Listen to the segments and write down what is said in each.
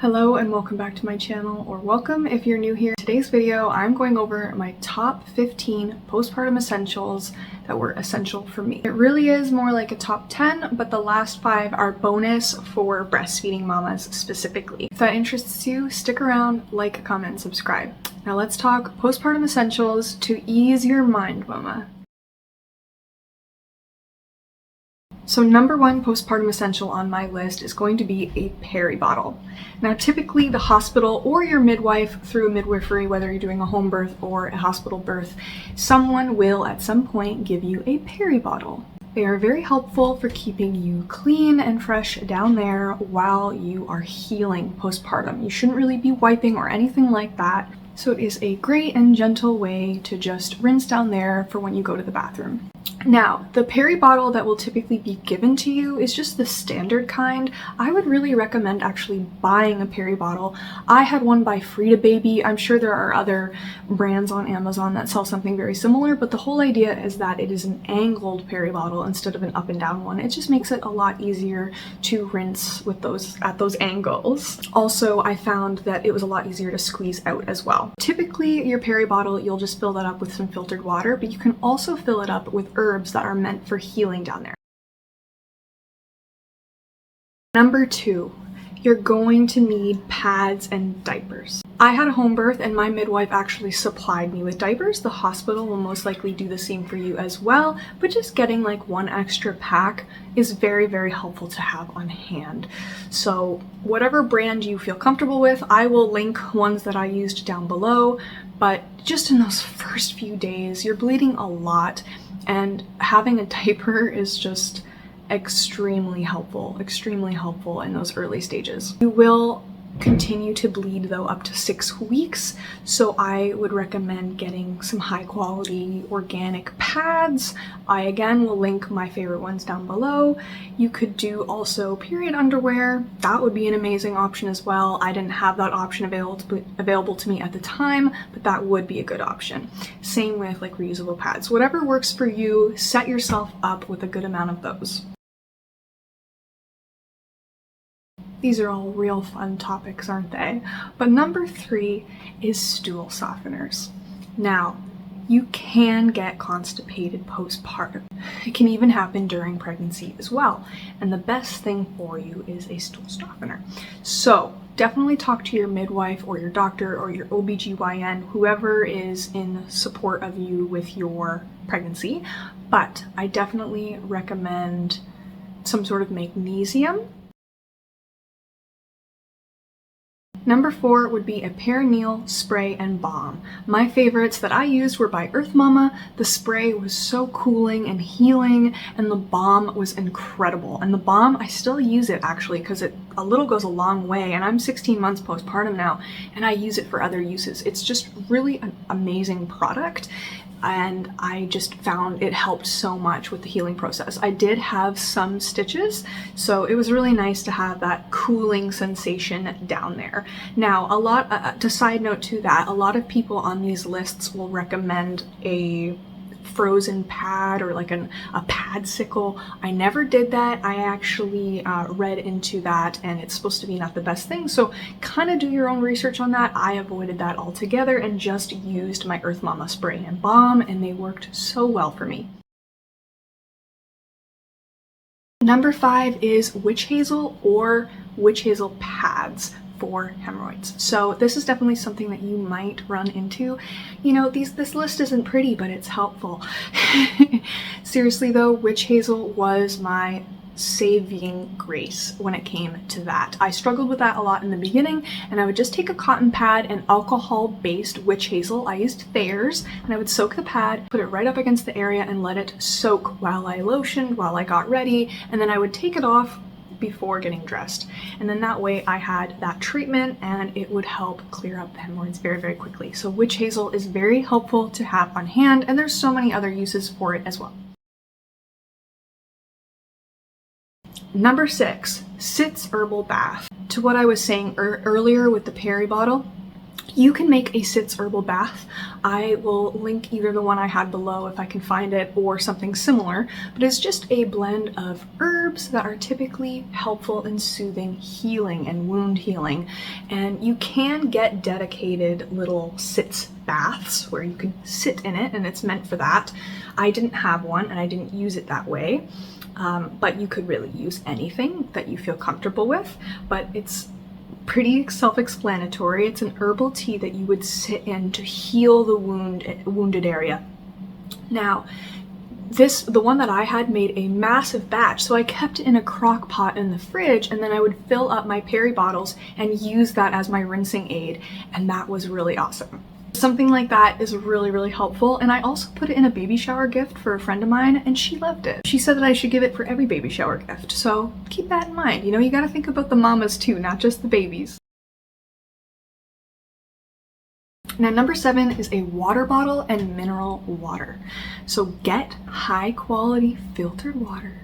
Hello and welcome back to my channel, or welcome if you're new here. Today's video, I'm going over my top 15 postpartum essentials that were essential for me. It really is more like a top 10, but the last 5 are bonus for breastfeeding mamas specifically. If that interests you, stick around, like, comment, and subscribe. Now let's talk postpartum essentials to ease your mind, mama. So number 1 postpartum essential on my list is going to be a Peri bottle. Now typically the hospital or your midwife through midwifery, whether you're doing a home birth or a hospital birth, someone will at some point give you a Peri bottle. They are very helpful for keeping you clean and fresh down there while you are healing postpartum. You shouldn't really be wiping or anything like that. So it is a great and gentle way to just rinse down there for when you go to the bathroom. Now, the Peri bottle that will typically be given to you is just the standard kind. I would really recommend actually buying a Peri bottle. I had one by Frida Baby. I'm sure there are other brands on Amazon that sell something very similar, but the whole idea is that it is an angled Peri bottle instead of an up and down one. It just makes it a lot easier to rinse with at those angles. Also, I found that it was a lot easier to squeeze out as well. Typically, your Peri bottle, you'll just fill that up with some filtered water, but you can also fill it up with herbs that are meant for healing down there. Number 2, you're going to need pads and diapers. I had a home birth and my midwife actually supplied me with diapers. The hospital will most likely do the same for you as well, but just getting like one extra pack is very, very helpful to have on hand. So whatever brand you feel comfortable with, I will link ones that I used down below, but just in those first few days, you're bleeding a lot and having a diaper is just extremely helpful in those early stages. You will continue to bleed though up to 6 weeks, so I would recommend getting some high quality organic pads. I again will link my favorite ones down below. You could do also period underwear. That would be an amazing option as well. I didn't have that option available to me at the time, but that would be a good option. Same with like reusable pads. Whatever works for you, set yourself up with a good amount of those. These are all real fun topics, aren't they? But number 3 is stool softeners. Now, you can get constipated postpartum. It can even happen during pregnancy as well. And the best thing for you is a stool softener. So definitely talk to your midwife or your doctor or your OBGYN, whoever is in support of you with your pregnancy. But I definitely recommend some sort of magnesium. Number 4 would be a Perineal spray and balm. My favorites that I used were by Earth Mama. The spray was so cooling and healing, and the balm was incredible. And the balm, I still use it actually because a little goes a long way, and I'm 16 months postpartum now, and I use it for other uses. It's just really an amazing product. And I just found it helped so much with the healing process. I did have some stitches, so it was really nice to have that cooling sensation down there. Now, to side note to that, a lot of people on these lists will recommend a frozen pad or like a padsicle. I never did that. I actually read into that, and it's supposed to be not the best thing, so kind of do your own research on that. I avoided that altogether and just used my Earth Mama spray and balm, and they worked so well for me. Number 5 is witch hazel or witch hazel pads for hemorrhoids. So this is definitely something that you might run into. You know, this list isn't pretty, but it's helpful. Seriously though, witch hazel was my saving grace when it came to that. I struggled with that a lot in the beginning, and I would just take a cotton pad and alcohol-based witch hazel. I used Thayer's, and I would soak the pad, put it right up against the area, and let it soak while I lotioned, while I got ready, and then I would take it off before getting dressed. And then that way I had that treatment and it would help clear up the hemorrhoids very, very quickly. So witch hazel is very helpful to have on hand, and there's so many other uses for it as well. Number 6, Sitz Herbal Bath. To what I was saying earlier with the Peri bottle, You can make a Sitz herbal bath. I will link either the one I had below if I can find it or something similar, but it's just a blend of herbs that are typically helpful in soothing, healing, and wound healing. And you can get dedicated little Sitz baths where you can sit in it, and it's meant for that. I didn't have one and I didn't use it that way, but you could really use anything that you feel comfortable with, but it's pretty self-explanatory. It's an herbal tea that you would sit in to heal the wounded area. Now, the one that I had made a massive batch, so I kept it in a crock pot in the fridge, and then I would fill up my Peri bottles and use that as my rinsing aid, and that was really awesome. Something like that is really, really helpful, and I also put it in a baby shower gift for a friend of mine, and she loved it. She said that I should give it for every baby shower gift, so keep that in mind. You know, you gotta think about the mamas too, not just the babies. Now, number 7 is a water bottle and mineral water. So get high quality filtered water.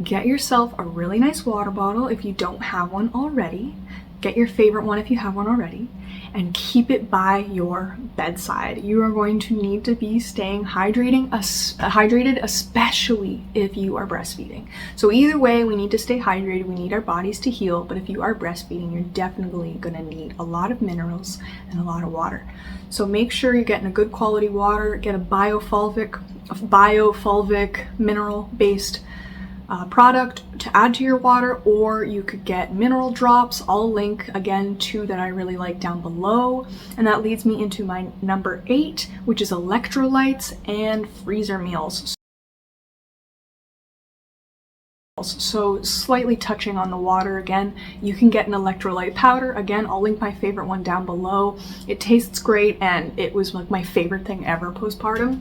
Get yourself a really nice water bottle if you don't have one already. Get your favorite one if you have one already, and keep it by your bedside. You are going to need to be staying hydrated, especially if you are breastfeeding. So either way, we need to stay hydrated. We need our bodies to heal, but if you are breastfeeding, you're definitely going to need a lot of minerals and a lot of water. So make sure you're getting a good quality water. Get a biofulvic mineral-based product to add to your water, or you could get mineral drops. I'll link again two that I really like down below. And that leads me into my number 8, which is electrolytes and freezer meals. So slightly touching on the water again, you can get an electrolyte powder. Again, I'll link my favorite one down below. It tastes great, and it was like my favorite thing ever postpartum.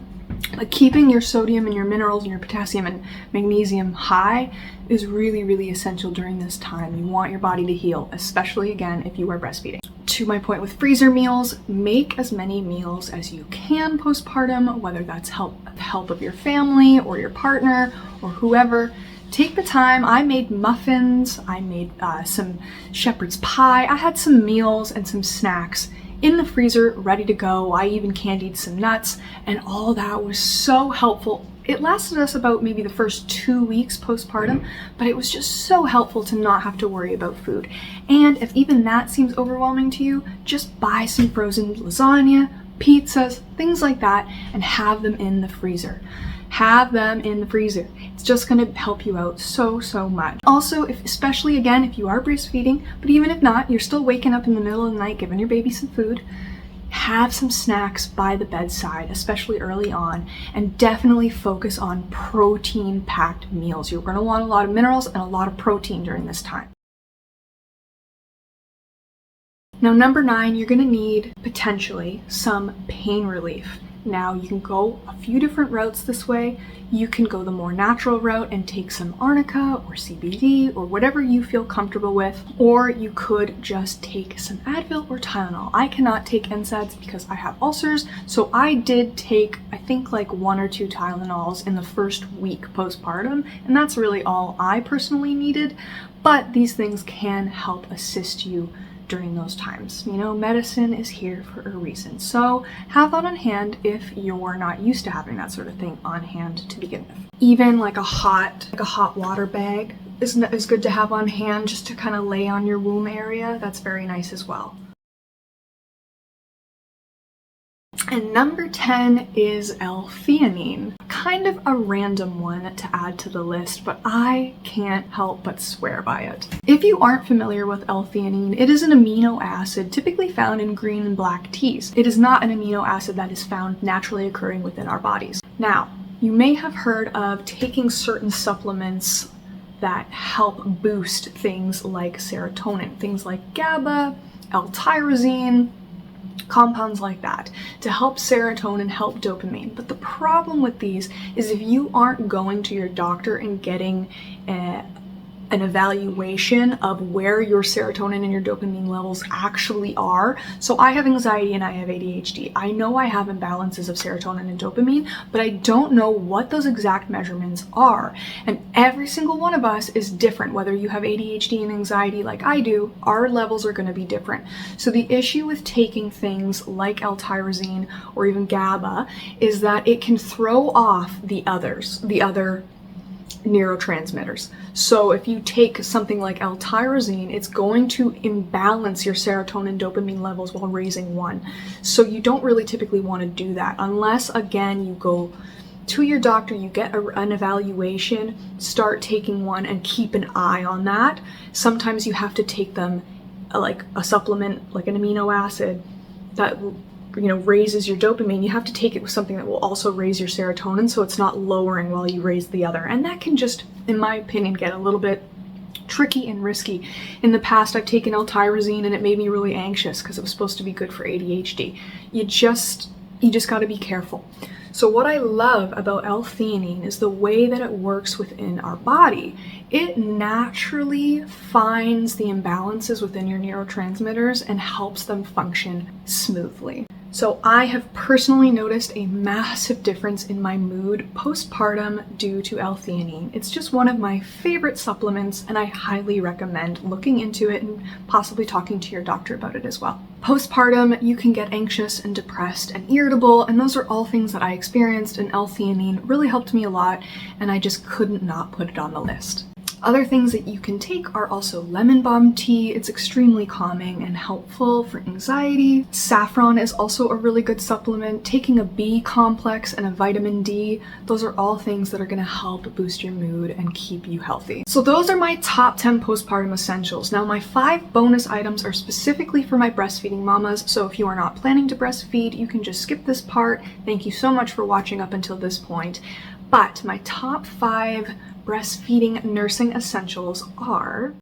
But keeping your sodium and your minerals and your potassium and magnesium high is really, really essential during this time. You want your body to heal, especially again if you are breastfeeding. To my point with freezer meals, make as many meals as you can postpartum, whether that's the help of your family or your partner or whoever. Take the time. I made muffins, I made some shepherd's pie. I had some meals and some snacks in the freezer ready to go. I even candied some nuts, and all that was so helpful. It lasted us about maybe the first 2 weeks postpartum, but it was just so helpful to not have to worry about food. And if even that seems overwhelming to you, just buy some frozen lasagna, pizzas, things like that, and have them in the freezer. Have them in the freezer. It's just going to help you out so much. Also, especially again, if you are breastfeeding, but even if not, you're still waking up in the middle of the night giving your baby some food, have some snacks by the bedside, especially early on, and definitely focus on protein-packed meals. You're going to want a lot of minerals and a lot of protein during this time. Now, number 9, you're going to need potentially some pain relief. Now, you can go a few different routes this way. You can go the more natural route and take some arnica or CBD or whatever you feel comfortable with, or you could just take some Advil or Tylenol. I cannot take NSAIDs because I have ulcers, so I did take, I think, like 1 or 2 Tylenols in the first week postpartum, and that's really all I personally needed, but these things can help assist you during those times. You know, medicine is here for a reason. So have that on hand if you're not used to having that sort of thing on hand to begin with. Even like a hot water bag is good to have on hand just to kind of lay on your womb area. That's very nice as well. And number 10 is L-theanine. Kind of a random one to add to the list, but I can't help but swear by it. If you aren't familiar with L-theanine, it is an amino acid typically found in green and black teas. It is not an amino acid that is found naturally occurring within our bodies. Now, you may have heard of taking certain supplements that help boost things like serotonin, things like GABA, L-tyrosine, compounds like that to help serotonin, help dopamine. But the problem with these is if you aren't going to your doctor and getting an evaluation of where your serotonin and your dopamine levels actually are. So I have anxiety and I have ADHD. I know I have imbalances of serotonin and dopamine, but I don't know what those exact measurements are. And every single one of us is different. Whether you have ADHD and anxiety like I do, our levels are going to be different. So the issue with taking things like L-tyrosine or even GABA is that it can throw off the other neurotransmitters. So if you take something like L-tyrosine, it's going to imbalance your serotonin dopamine levels while raising one. So you don't really typically want to do that unless, again, you go to your doctor, you get an evaluation, start taking one and keep an eye on that. Sometimes you have to take them like a supplement, like an amino acid that raises your dopamine. You have to take it with something that will also raise your serotonin, so it's not lowering while you raise the other. And that can just, in my opinion, get a little bit tricky and risky. In the past, I've taken L-tyrosine and it made me really anxious because it was supposed to be good for ADHD. You just got to be careful. So what I love about L-theanine is the way that it works within our body. It naturally finds the imbalances within your neurotransmitters and helps them function smoothly. So I have personally noticed a massive difference in my mood postpartum due to L-theanine. It's just one of my favorite supplements, and I highly recommend looking into it and possibly talking to your doctor about it as well. Postpartum, you can get anxious and depressed and irritable, and those are all things that I experienced, and L-theanine really helped me a lot, and I just couldn't not put it on the list. Other things that you can take are also lemon balm tea. It's extremely calming and helpful for anxiety. Saffron is also a really good supplement. Taking a B complex and a vitamin D, those are all things that are going to help boost your mood and keep you healthy. So those are my top 10 postpartum essentials. Now my 5 bonus items are specifically for my breastfeeding mamas, so if you are not planning to breastfeed, you can just skip this part. Thank you so much for watching up until this point. But my top 5 breastfeeding nursing essentials are: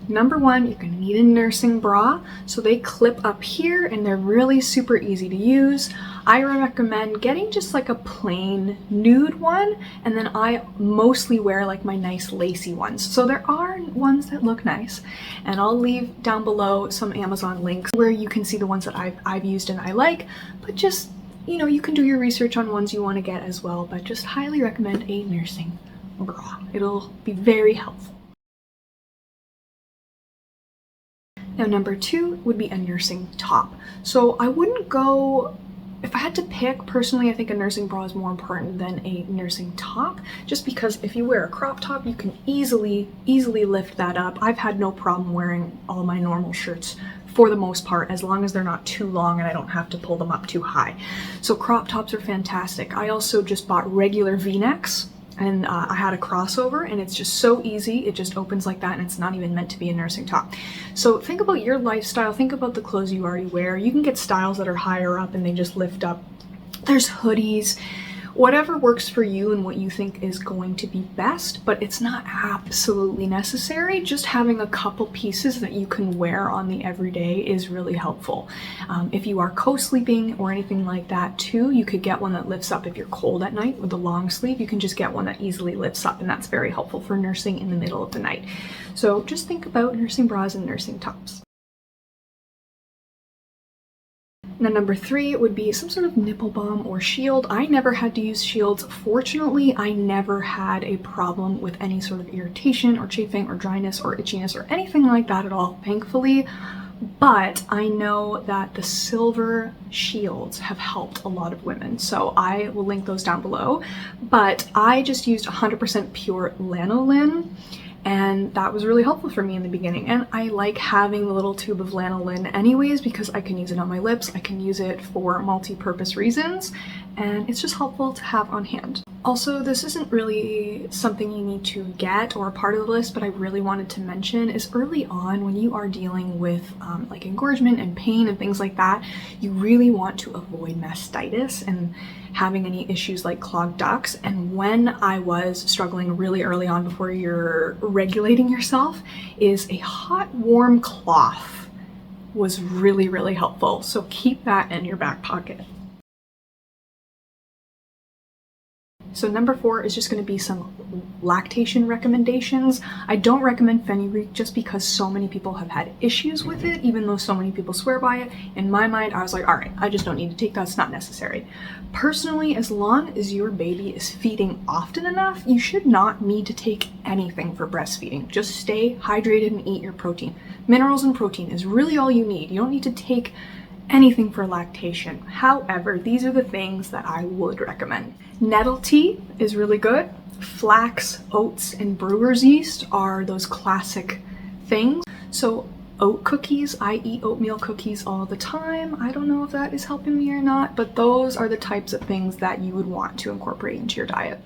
number 1, you're going to need a nursing bra. So they clip up here and they're really super easy to use. I recommend getting just like a plain nude one, and then I mostly wear like my nice lacy ones. So there are ones that look nice, and I'll leave down below some Amazon links where you can see the ones that I've used and I like, but just you can do your research on ones you want to get as well, but just highly recommend a nursing bra. It'll be very helpful. Now number 2 would be a nursing top. So I wouldn't go, if I had to pick, personally I think a nursing bra is more important than a nursing top, just because if you wear a crop top, you can easily lift that up. I've had no problem wearing all my normal shirts for the most part, as long as they're not too long and I don't have to pull them up too high. So crop tops are fantastic. I also just bought regular V-necks, and I had a crossover, and it's just so easy. It just opens like that, and it's not even meant to be a nursing top. So think about your lifestyle, think about the clothes you already wear. You can get styles that are higher up and they just lift up. There's hoodies, whatever works for you and what you think is going to be best, but it's not absolutely necessary. Just having a couple pieces that you can wear on the everyday is really helpful. If you are co-sleeping or anything like that too, you could get one that lifts up. If you're cold at night with a long sleeve, you can just get one that easily lifts up, and that's very helpful for nursing in the middle of the night. So just think about nursing bras and nursing tops. Now number 3 would be some sort of nipple balm or shield. I never had to use shields. Fortunately, I never had a problem with any sort of irritation or chafing or dryness or itchiness or anything like that at all, thankfully. But I know that the silver shields have helped a lot of women, so I will link those down below. But I just used 100% pure lanolin, and that was really helpful for me in the beginning. And I like having the little tube of lanolin anyways, because I can use it on my lips, I can use it for multi-purpose reasons, and it's just helpful to have on hand. Also, this isn't really something you need to get or a part of the list, but I really wanted to mention is early on when you are dealing with like engorgement and pain and things like that, you really want to avoid mastitis and having any issues like clogged ducts. And when I was struggling really early on, before you're regulating yourself, is a hot warm cloth was really helpful. So keep that in your back pocket. So number 4 is just going to be some lactation recommendations. I don't recommend fenugreek just because so many people have had issues with it, even though so many people swear by it. In my mind, I was like, all right, I just don't need to take that. It's not necessary. Personally, as long as your baby is feeding often enough, you should not need to take anything for breastfeeding. Just stay hydrated and eat your protein. Minerals and protein is really all you need. You don't need to take anything for lactation. However, these are the things that I would recommend. Nettle tea is really good. Flax, oats, and brewer's yeast are those classic things. So oat cookies, I eat oatmeal cookies all the time. I don't know if that is helping me or not, but those are the types of things that you would want to incorporate into your diet.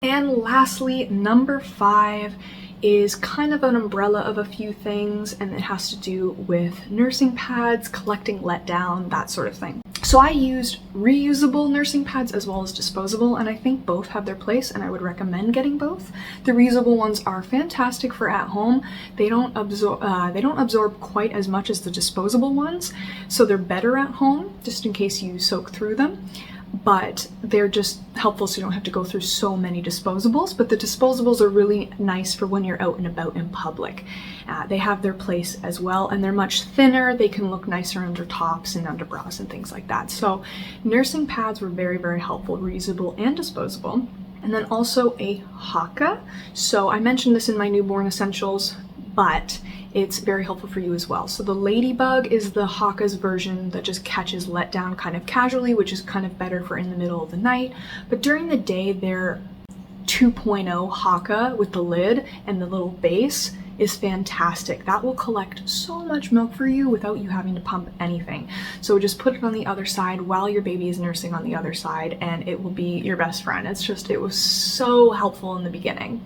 And lastly, number 5 is kind of an umbrella of a few things, and it has to do with nursing pads, collecting letdown, that sort of thing. So I used reusable nursing pads as well as disposable, and I think both have their place, and I would recommend getting both. The reusable ones are fantastic for at home. They don't absorb quite as much as the disposable ones, so they're better at home, just in case you soak through them. But they're just helpful so you don't have to go through so many disposables. But the disposables are really nice for when you're out and about in public. They have their place as well, and they're much thinner. They can look nicer under tops and under bras and things like that. So nursing pads were very, very helpful, reusable and disposable. And then also a Haka. So I mentioned this in my newborn essentials, but it's very helpful for you as well. So the Ladybug is the Haka's version that just catches letdown kind of casually, which is kind of better for in the middle of the night. But during the day, their 2.0 Haka with the lid and the little base is fantastic. That will collect so much milk for you without you having to pump anything. So just put it on the other side while your baby is nursing on the other side, and it will be your best friend. It was so helpful in the beginning.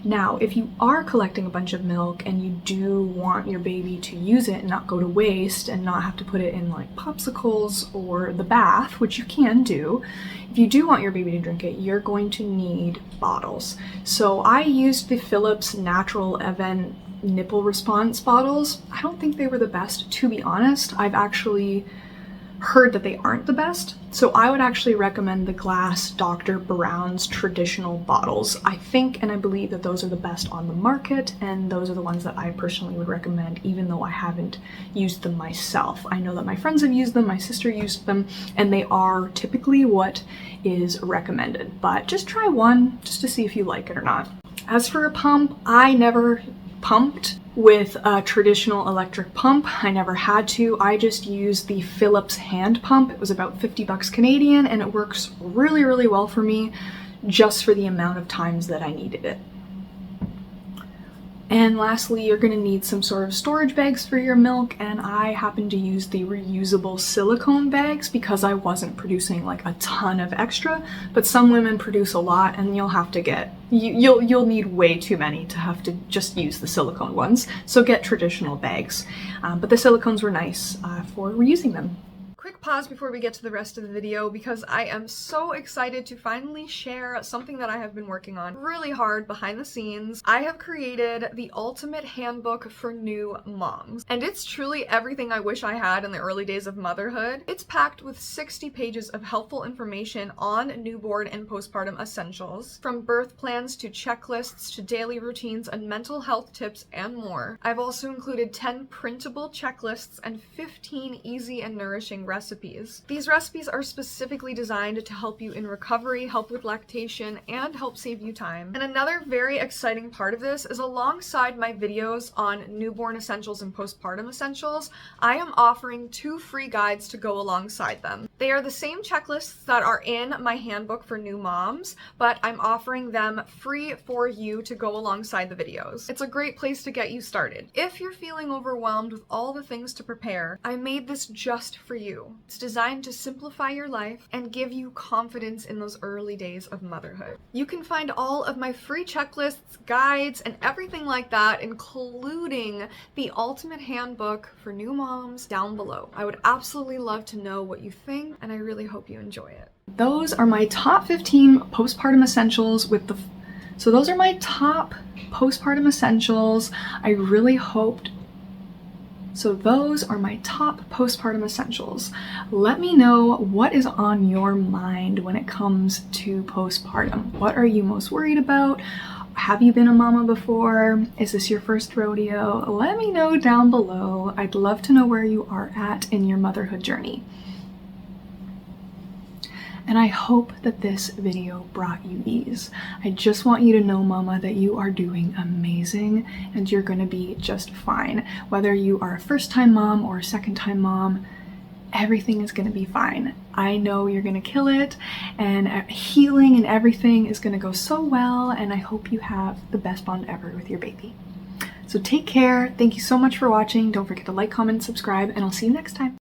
Now, if you are collecting a bunch of milk and you do want your baby to use it and not go to waste and not have to put it in like popsicles or the bath, which you can do, if you do want your baby to drink it, you're going to need bottles. So I used the Philips Natural Event Nipple Response bottles. I don't think they were the best, to be honest. I've actually heard that they aren't the best. So I would actually recommend the glass Dr. Brown's traditional bottles. I think and I believe that those are the best on the market, and those are the ones that I personally would recommend, even though I haven't used them myself. I know that my friends have used them, my sister used them, and they are typically what is recommended. But just try one just to see if you like it or not. As for a pump, I never pumped with a traditional electric pump. I never had to. I just used the Philips hand pump. It was about 50 bucks Canadian, and it works really, really well for me just for the amount of times that I needed it. And lastly, you're going to need some sort of storage bags for your milk, and I happen to use the reusable silicone bags because I wasn't producing like a ton of extra, but some women produce a lot, and you'll have to get, you'll need way too many to have to just use the silicone ones, so get traditional bags. But the silicones were nice for reusing them. Quick pause before we get to the rest of the video because I am so excited to finally share something that I have been working on really hard behind the scenes. I have created the ultimate handbook for new moms, and it's truly everything I wish I had in the early days of motherhood. It's packed with 60 pages of helpful information on newborn and postpartum essentials, from birth plans to checklists to daily routines and mental health tips and more. I've also included 10 printable checklists and 15 easy and nourishing recipes. These recipes are specifically designed to help you in recovery, help with lactation, and help save you time. And another very exciting part of this is, alongside my videos on newborn essentials and postpartum essentials, I am offering 2 free guides to go alongside them. They are the same checklists that are in my handbook for new moms, but I'm offering them free for you to go alongside the videos. It's a great place to get you started. If you're feeling overwhelmed with all the things to prepare, I made this just for you. It's designed to simplify your life and give you confidence in those early days of motherhood. You can find all of my free checklists, guides, and everything like that, including the ultimate handbook for new moms, down below. I would absolutely love to know what you think, and I really hope you enjoy it. Those are my top 15 postpartum essentials so those are my top postpartum essentials. I really hoped So those are my top postpartum essentials. Let me know what is on your mind when it comes to postpartum. What are you most worried about? Have you been a mama before? Is this your first rodeo? Let me know down below. I'd love to know where you are at in your motherhood journey. And I hope that this video brought you ease. I just want you to know, mama, that you are doing amazing and you're gonna be just fine. Whether you are a first-time mom or a second-time mom, everything is gonna be fine. I know you're gonna kill it, and healing and everything is gonna go so well, and I hope you have the best bond ever with your baby. So take care. Thank you so much for watching. Don't forget to like, comment, subscribe, and I'll see you next time.